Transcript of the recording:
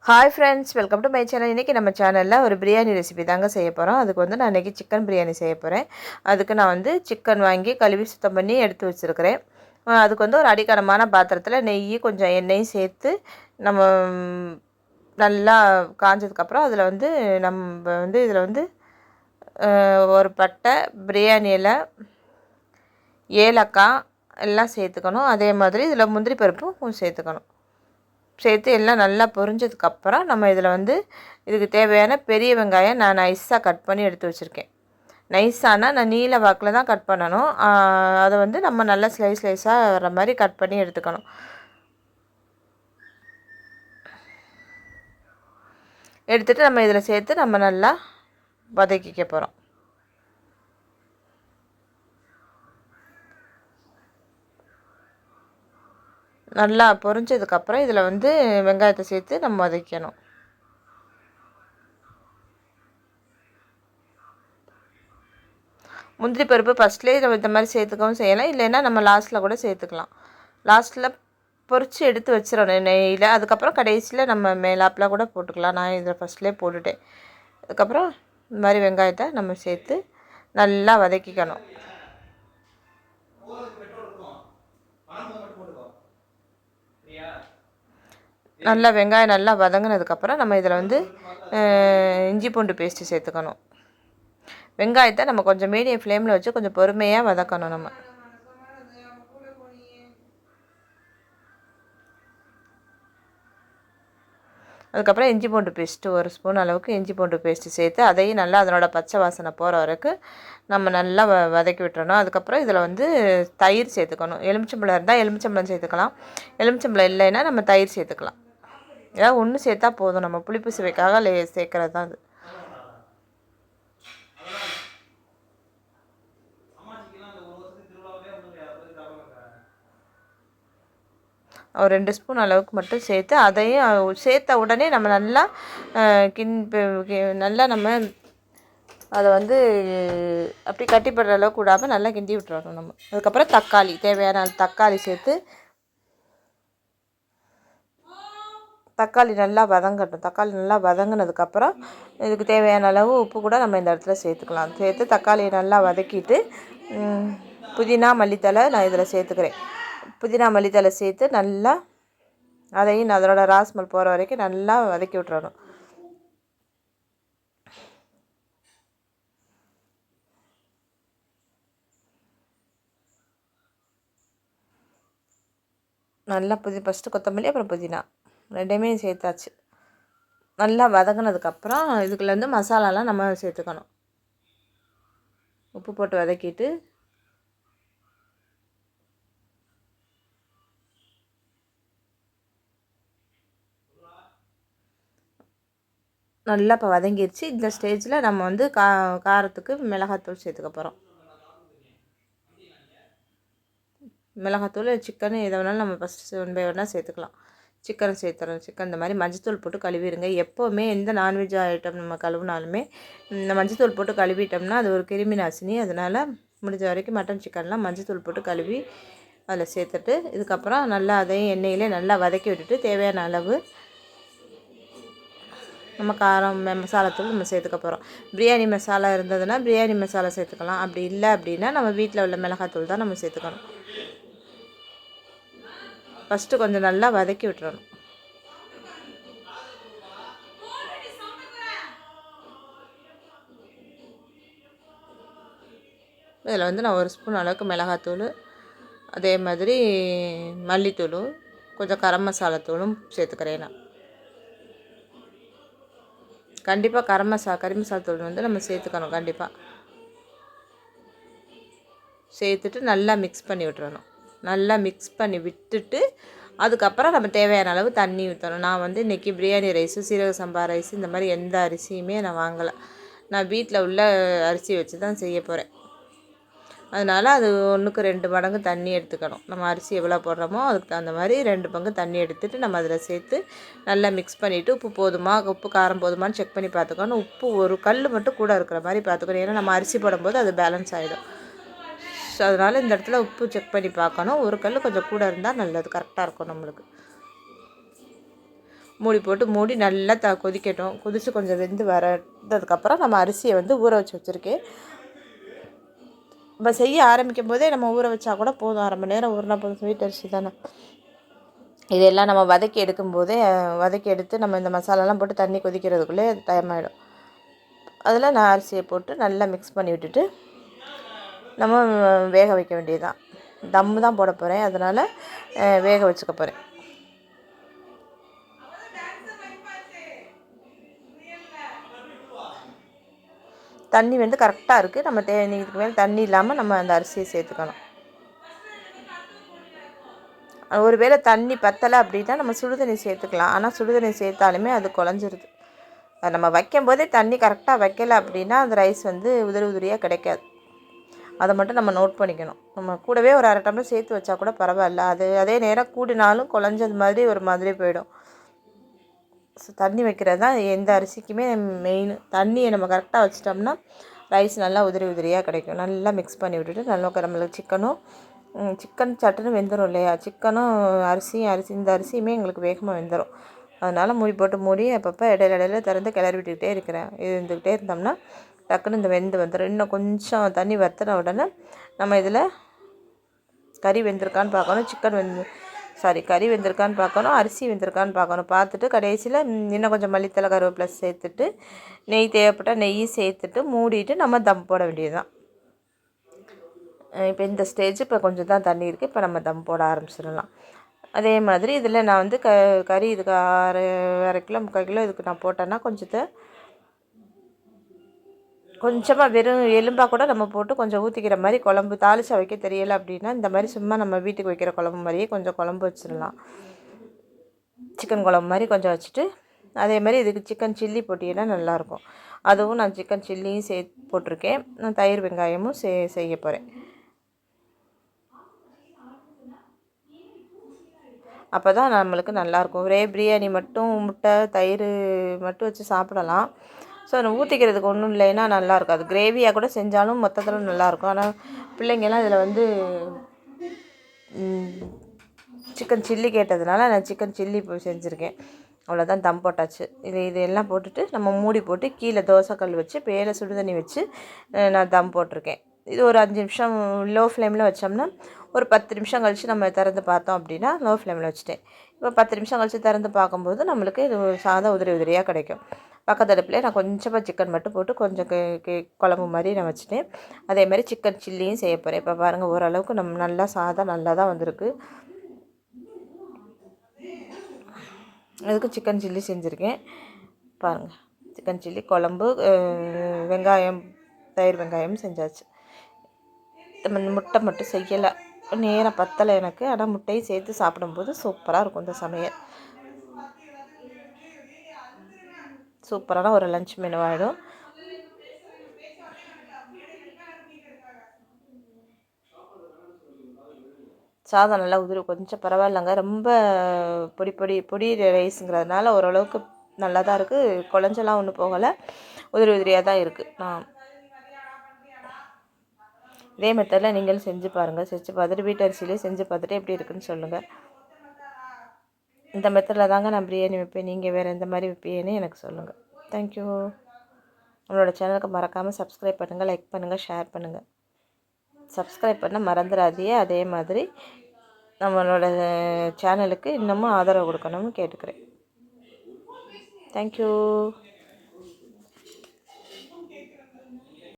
Hi friends, welcome to my channel. இன்றைக்கி நம்ம சேனலில் ஒரு பிரியாணி ரெசிபி தாங்க செய்ய போகிறோம். அதுக்கு வந்து நான் இன்றைக்கி சிக்கன் பிரியாணி செய்ய போகிறேன். அதுக்கு நான் வந்து சிக்கன் வாங்கி கழுவி சுத்தம் பண்ணி எடுத்து வச்சுருக்கிறேன். அதுக்கு வந்து ஒரு அடிக்கனமான பாத்திரத்தில் நெய் கொஞ்சம் எண்ணெயும் சேர்த்து நம்ம நல்லா காஞ்சதுக்கப்புறம் அதில் வந்து இதில் வந்து ஒரு பட்டை, பிரியாணி இலை, ஏலக்காய் எல்லாம் சேர்த்துக்கணும். அதே மாதிரி இதில் முந்திரி பருப்பும் சேர்த்துக்கணும். சேர்த்து எல்லாம் நல்லா பொரிஞ்சதுக்கப்புறம் நம்ம இதில் வந்து இதுக்கு தேவையான பெரிய வெங்காயம் நான் நைஸாக கட் பண்ணி எடுத்து வச்சுருக்கேன். நைஸானால் நான் நீல வாக்கில் தான் கட் பண்ணணும். அதை வந்து நம்ம நல்லா ஸ்லைஸாக வர மாதிரி கட் பண்ணி எடுத்துக்கணும். எடுத்துகிட்டு நம்ம இதில் சேர்த்து நம்ம நல்லா வதக்கிக்க போகிறோம். நல்லா பொரிஞ்சதுக்கப்புறம் இதில் வந்து வெங்காயத்தை சேர்த்து நம்ம வதக்கணும். முந்திரி பருப்பு ஃபஸ்ட்லேயே நம்ம இந்த மாதிரி சேர்த்துக்கவும் செய்யலாம், இல்லைன்னா நம்ம லாஸ்ட்டில் கூட சேர்த்துக்கலாம். லாஸ்ட்டில் பொரித்து எடுத்து வச்சிடணும் நெய்யில். அதுக்கப்புறம் கடைசியில் நம்ம மேலாப்பில் கூட போட்டுக்கலாம். நான் இதை ஃபஸ்ட்லேயே போட்டுட்டேன். அதுக்கப்புறம் இந்த மாதிரி வெங்காயத்தை நம்ம சேர்த்து நல்லா வதக்கிக்கணும். நல்லா வெங்காயம் நல்லா வதங்கினதுக்கப்புறம் நம்ம இதில் வந்து இஞ்சி பூண்டு பேஸ்ட்டு சேர்த்துக்கணும். வெங்காயத்தை நம்ம கொஞ்சம் மீடியம் ஃப்ளேமில் வச்சு கொஞ்சம் பொறுமையாக வதக்கணும். நம்ம அதுக்கப்புறம் இஞ்சி பூண்டு பேஸ்ட்டு ஒரு ஸ்பூன் அளவுக்கு இஞ்சி பூண்டு பேஸ்ட்டு சேர்த்து அதையும் நல்லா அதனோட பச்சை வாசனை போகிற வரைக்கும் நம்ம நல்லா வதக்கி விட்டுறணும். அதுக்கப்புறம் இதில் வந்து தயிர் சேர்த்துக்கணும். எலுமிச்சம்பழம் இருந்தால் எலுமிச்சம்பழம் சேர்த்துக்கலாம், எலுமிச்சம்பழம் இல்லைன்னா நம்ம தயிர் சேர்த்துக்கலாம். ஏதாவது ஒன்று சேர்த்தா போதும். நம்ம புளிப்பு சுவைக்காக சேர்க்குறது தான் அது. ஒரு 2 ஸ்பூன் அளவுக்கு மட்டும் சேர்த்து அதையும் சேர்த்த உடனே நம்ம நல்லா நல்லா நம்ம அதை வந்து அப்படி கட்டிப்படுற அளவுக்கு விடாமல் நல்லா கிண்டி விட்டுறணும் நம்ம. அதுக்கப்புறம் தக்காளி, தேவையான தக்காளி சேர்த்து தக்காளி நல்லா வதங்கட்டும். தக்காளி நல்லா வதங்கினதுக்கப்புறம் இதுக்கு தேவையான அளவு உப்பு கூட நம்ம இந்த இடத்துல சேர்த்துக்கலாம். சேர்த்து தக்காளியை நல்லா வதக்கிட்டு புதினா மல்லித்தலை நான் இதில் சேர்த்துக்கிறேன். புதினா மல்லித்தலை சேர்த்து நல்லா அதையும் அதோட ராஸ்மல் போகிற வரைக்கும் நல்லா வதக்கி விட்டுறணும். நல்லா ஃபஸ்ட்டு கொத்தமல்லி அப்புறம் புதினா ரெண்டையுமே சேர்த்தாச்சு. நல்லா வதங்கினதுக்கப்புறம் இதுக்குள்ள வந்து மசாலாலாம் நம்ம சேர்த்துக்கணும். உப்பு போட்டு வதக்கிட்டு நல்லா இப்போ வதங்கிடுச்சு. இந்த ஸ்டேஜில் நம்ம வந்து காரத்துக்கு மிளகாத்தூள் சேர்த்துக்க போகிறோம். மிளகாத்தூள், சிக்கனு எதை வேணாலும் நம்ம ஃபஸ்ட்டு 1 பை 1 சேர்த்துக்கலாம். சிக்கனை சேர்த்துறோம். சிக்கன் இந்த மாதிரி மஞ்சத்தூள் போட்டு கழுவிடுங்க. எப்போவுமே எந்த நான்வெஜ் ஐட்டம் நம்ம கழுவினாலுமே இந்த மஞ்சத்தூள் போட்டு கழுவிட்டோம்னா அது ஒரு கிருமி நாசினி. அதனால் முடிஞ்ச வரைக்கும் மட்டன் சிக்கன்லாம் மஞ்சத்தூள் போட்டு கழுவி அதில் சேர்த்துட்டு இதுக்கப்புறம் நல்லா அதையும் எண்ணெயிலே நல்லா வதக்கி விட்டுட்டு தேவையான அளவு நம்ம காரம் மசாலாத்தூள் நம்ம சேர்த்துக்க போகிறோம். பிரியாணி மசாலா இருந்ததுன்னா பிரியாணி மசாலா சேர்த்துக்கலாம். அப்படி இல்லை அப்படின்னா நம்ம வீட்டில் உள்ள மிளகாத்தூள் தான் நம்ம சேர்த்துக்கணும். ஃபஸ்ட்டு கொஞ்சம் நல்லா வதக்கி விட்டுறணும். இதில் வந்து நான் 1 ஸ்பூன் அளவுக்கு மிளகாத்தூள், அதே மாதிரி மல்லித்தூளும் கொஞ்சம் கரம் மசாலாத்தூளும் சேர்த்துக்கிறேன். நான் கண்டிப்பாக கறி மசாலாத்தூள் வந்து நம்ம சேர்த்துக்கணும். கண்டிப்பாக சேர்த்துட்டு நல்லா மிக்ஸ் பண்ணி விட்டுறணும். நல்லா மிக்ஸ் பண்ணி விட்டுட்டு அதுக்கப்புறம் நம்ம தேவையான அளவு தண்ணி ஊற்றணும். நான் வந்து இன்றைக்கி பிரியாணி ரைஸு, சீரக சம்பா ரைஸு இந்த மாதிரி எந்த அரிசியுமே நான் வாங்கலை. நான் வீட்டில் உள்ள அரிசி வச்சு தான் செய்ய போகிறேன். அதனால் அது 1க்கு 2 மடங்கு தண்ணி எடுத்துக்கணும். நம்ம அரிசி எவ்வளோ போடுறோமோ அதுக்கு தகுந்த மாதிரி 2 பங்கு தண்ணி எடுத்துகிட்டு நம்ம அதில் சேர்த்து நல்லா மிக்ஸ் பண்ணிவிட்டு உப்பு போதுமா, உப்பு காரம் போதுமான்னு செக் பண்ணி பார்த்துக்கணும். உப்பு ஒரு கல் மட்டும் கூட இருக்கிற மாதிரி பார்த்துக்கணும். ஏன்னா நம்ம அரிசி போடும்போது அது பேலன்ஸ் ஆகிடும். ஸோ அதனால் இந்த இடத்துல உப்பு செக் பண்ணி பார்க்கணும். ஒரு கல் கொஞ்சம் கூட இருந்தால் நல்லது, கரெக்டாக இருக்கும் நம்மளுக்கு. மூடி போட்டு மூடி நல்லா கொதிக்கட்டும். கொதித்து கொஞ்சம் வெந்து வரதுக்கப்புறம் நம்ம அரிசியை வந்து ஊற வச்சு வச்சுருக்கேன். நம்ம செய்ய ஆரம்பிக்கும் போதே நம்ம ஊற வச்சா கூட போதும், அரை மணி நேரம் ஊறினா போதும். ஸ்வீட் அரிசி தானே. இதெல்லாம் நம்ம வதக்கி எடுக்கும்போதே வதக்கி எடுத்து நம்ம இந்த மசாலாலாம் போட்டு தண்ணி கொதிக்கிறதுக்குள்ளே டைம் ஆகிடும். அதில் நான் அரிசியை போட்டு நல்லா மிக்ஸ் பண்ணி விட்டுட்டு நம்ம வேக வைக்க வேண்டியது தான். தம்மு தான் போட போகிறேன், அதனால் வேக வச்சுக்க போகிறேன். தண்ணி வந்து கரெக்டாக இருக்குது. நம்ம இதுக்கு மேலே தண்ணி இல்லாமல் நம்ம அந்த அரிசியை சேர்த்துக்கணும். ஒருவேளை தண்ணி பத்தலை அப்படின்னா நம்ம சுடுதண்ணி சேர்த்துக்கலாம். ஆனால் சுடுதண்ணி சேர்த்தாலுமே அது குழஞ்சிருது. அது நம்ம வைக்கும்போதே தண்ணி கரெக்டாக வைக்கலை அப்படின்னா அந்த ரைஸ் வந்து உதிரி உதிரியாக கிடைக்காது. அதை மட்டும் நம்ம நோட் பண்ணிக்கணும். நம்ம கூடவே ஒரு அரை டம்ளர் சேர்த்து வச்சா கூட பரவாயில்ல. அதே நேரம் கூடினாலும் குழஞ்சது மாதிரி ஒரு மாதிரி போயிடும். ஸோ தண்ணி வைக்கிறது தான் எந்த அரிசிக்குமே மெயின். தண்ணியை நம்ம கரெக்டாக வச்சிட்டோம்னா ரைஸ் நல்லா உதிரி உதிரியாக கிடைக்கும். நல்லா மிக்ஸ் பண்ணி விட்டுட்டு நல்லா நம்மளுக்கு சிக்கன் சட்டுன்னு வெந்துடும் இல்லையா. சிக்கனும் இந்த அரிசியுமே எங்களுக்கு வேகமாக வெந்துடும். அதனால் மூடி அப்பப்போ இடையில திறந்து கிளறி விட்டுக்கிட்டே இருக்கிறேன். இருந்துக்கிட்டே இருந்தோம்னா டக்குன்னு இந்த வெந்து வந்துடும். இன்னும் கொஞ்சம் தண்ணி வற்றின உடனே நம்ம இதில் கறி வெந்திருக்கான்னு பார்க்கணும். கறி வெந்திருக்கான்னு பார்க்கணும், அரிசி வெந்திருக்கான்னு பார்க்கணும். பார்த்துட்டு கடைசியில் இன்னும் கொஞ்சம் மல்லித்தலை கருவேப்பிலை சேர்த்துட்டு நெய் தேவைப்பட்டால் நெய்யும் சேர்த்துட்டு மூடிட்டு நம்ம தம் போட வேண்டியது தான். இப்போ இந்த ஸ்டேஜ் இப்போ கொஞ்சம் தான் தண்ணி இருக்குது. இப்போ நம்ம தம் போட ஆரம்பிச்சிடலாம். அதே மாதிரி இதில் நான் வந்து கறி இதுக்கு அரை கிலோ 3/4 கிலோ இதுக்கு நான் போட்டேன்னா கொஞ்சமாக வெறும் எலும்பாக கூட நம்ம போட்டு கொஞ்சம் ஊற்றிக்கிற மாதிரி குழம்பு தாளிச்சா வைக்க தெரியலை அப்படின்னா இந்த மாதிரி சும்மா நம்ம வீட்டுக்கு வைக்கிற குழம்பு மாதிரியே கொஞ்சம் குழம்பு வச்சிடலாம். சிக்கன் குழம்பு மாதிரி கொஞ்சம் வச்சுட்டு அதே மாதிரி இதுக்கு சிக்கன் சில்லி போட்டிங்கன்னா நல்லாயிருக்கும். அதுவும் நான் சிக்கன் சில்லியும் போட்டிருக்கேன். நான் தயிர் வெங்காயமும் செய்ய போகிறேன். அப்போ தான் நம்மளுக்கு நல்லாயிருக்கும். ஒரே பிரியாணி மட்டும் முட்டை தயிர் மட்டும் வச்சு சாப்பிடலாம். ஸோ ஊற்றிக்கிறதுக்கு ஒன்றும் இல்லைன்னா நல்லாயிருக்கும். அது கிரேவியாக கூட செஞ்சாலும் மொத்தத்தில் நல்லாயிருக்கும். ஆனால் பிள்ளைங்கள்லாம் இதில் வந்து சிக்கன் சில்லி கேட்டதுனால நான் சிக்கன் சில்லி செஞ்சுருக்கேன். அவ்வளோதான், தம் போட்டாச்சு. இதெல்லாம் போட்டுட்டு நம்ம மூடி போட்டு கீழே தோசைக்கல் வச்சு மேலே சுடுதண்ணி வச்சு நான் தம் போட்டிருக்கேன். இது ஒரு 5 நிமிஷம் லோ ஃப்ளேமில் வச்சோம்னா ஒரு 10 நிமிஷம் கழித்து நம்ம திறந்து பார்த்தோம் அப்படின்னா லோ ஃப்ளேமில் வச்சுட்டேன். இப்போ 10 நிமிஷம் கழித்து திறந்து பார்க்கும்போது நம்மளுக்கு இது சாதம் உதிரியாக கிடைக்கும். பக்கத்து அடுப்புலேயே நான் கொஞ்சமாக சிக்கன் மட்டும் போட்டு கொஞ்சம் குழம்பு மாதிரி நான் வச்சுட்டேன். அதே மாதிரி சிக்கன் சில்லியும் செய்ய போகிறேன். இப்போ பாருங்கள், ஓரளவுக்கு நம்ம சாதம் நல்லா தான் வந்திருக்கு. அதுக்கு சிக்கன் சில்லி செஞ்சுருக்கேன். பாருங்கள், சிக்கன் சில்லி குழம்பு, வெங்காயம் தயிர் வெங்காயம் செஞ்சாச்சு. முட்டை மட்டும் செய்யலை, நேரம் பத்தலை எனக்கு. ஆனால் முட்டையும் சேர்த்து சாப்பிடும்போது சூப்பராக இருக்கும் இந்த சமையல். சூப்பரான ஒரு லஞ்ச் மெனு ஆகிடும். சாதம் நல்லா கொஞ்சம் பரவாயில்லைங்க. ரொம்ப பொடி ரைஸுங்கிறதுனால ஓரளவுக்கு நல்லா தான் இருக்குது. குழஞ்செல்லாம் ஒன்றும் போகலை, உதிரியாக தான் இருக்குது. இதே மெத்தடில் நீங்களும் செஞ்சு பாருங்கள். செஞ்சு பார்த்துட்டு வீட்டு அரிசியிலே செஞ்சு பார்த்துட்டு எப்படி இருக்குன்னு சொல்லுங்கள். இந்த மெத்தடில் தாங்க நான் பிரியாணி வைப்பேன். நீங்கள் வேறு எந்த மாதிரி வைப்பீங்கன்னு எனக்கு சொல்லுங்கள். தேங்க்யூ. நம்மளோட சேனலுக்கு மறக்காமல் சப்ஸ்கிரைப் பண்ணுங்கள், லைக் பண்ணுங்கள், ஷேர் பண்ணுங்கள். சப்ஸ்கிரைப் பண்ண மறந்துடாதீங்க. அதே மாதிரி நம்மளோட சேனலுக்கு இன்னமும் ஆதரவு கொடுக்கணும்னு கேட்டுக்கிறேன். தேங்க்யூ.